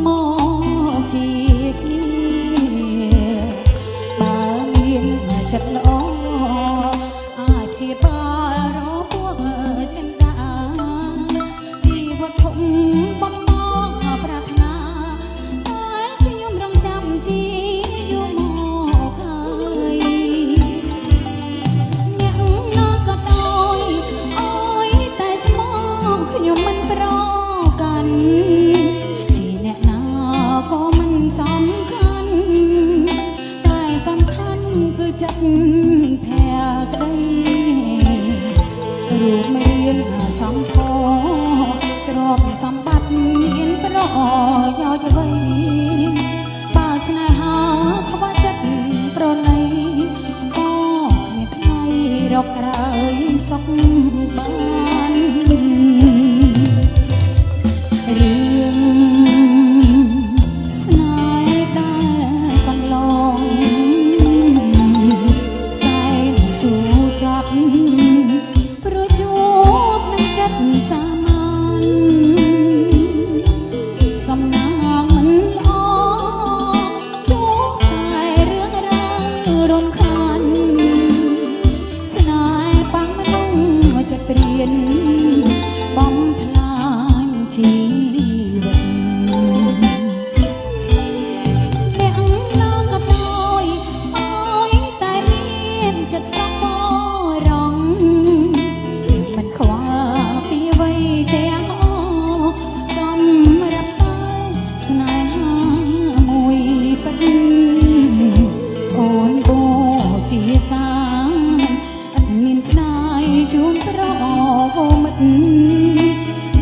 មកជាគ្នាបើមានចិត្តល្អអាចជាបារពួកចិន្តាជីវិតធំបំណងប្រាថ្នាតែខ្ញុំរងចាំជាយូរមកហើយអ្នកណាក៏ដោយអើយតែស្មងខ្ញុំមិនប្រកាន់ជាអ្នកណាក៏មិនសំខាន់តែសំខាន់គឺចិត្តភក្តីរូបមានសំផទ្រព្យសម្បត្តិមានប្រយោជន៍អ្វីបើស្នេហាខ្វះចិត្តប្រណីក៏គ្មានថ្ងៃរករើយសុខបានរឿងស្នេហ៍ដែលកន្លងសែនជូរចាប់ព្រោះជួបនឹងចិត្តសាមញ្ញសំណាងមិនល្អជួបតែរឿងរ៉ាវរំខានស្នេហ៍បាំងមនុស្សចិត្តព្រានបំផ្លាញជីវិតអ្នកណាក៏ដោយអើយតែមានចិត្តសប្បុរសមិនខ្វល់ពីអ្វីទាំងអស់សម្រាប់តែស្នេហាមួយពិតអូនបូជាការអត់មានស្ដាយជូនប្រមិត្ត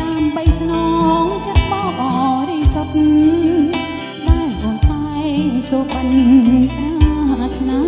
ដើម្បីស្នងចិត្តបរិសុទ្ធដែលអូនតែងសូបិនប្រាថ្នា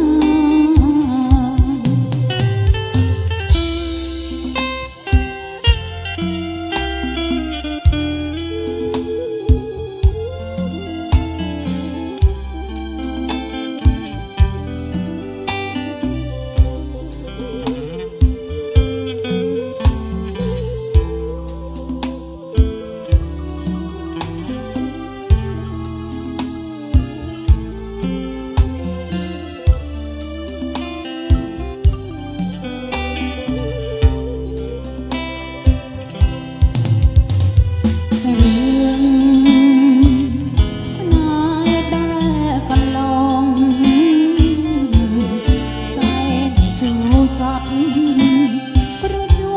ព្រោះជួ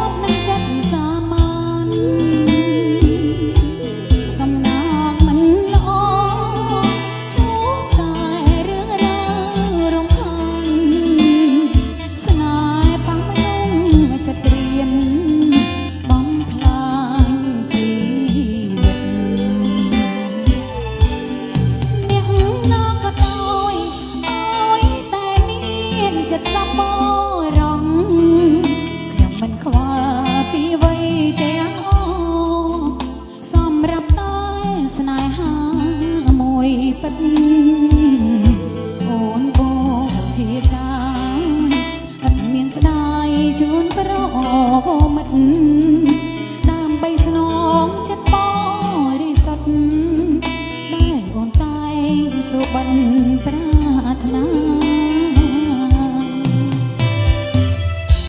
បនឹងចិត្តសាមញ្ញសំណាងមិនល្អជួបតែរឿងរ៉ាវរំខានស្នេហ៍បាំងមនុស្សចិត្តព្រានបំផ្លាញជីវិតអ្នកណាក៏ដោយអើយតែមានចិត្តសប្បុរសខ្ញុំមិនខ្វល់ពីអ្វីទាំងអស់សម្រាប់តែស្នេហាមួយពិតអូនបូជាការអត់មានស្ដាយជូនប្រមិត្តដើម្បីស្នងចិត្តបរិសុទ្ធដែលអូនតែងសូបិនប្រាថ្នា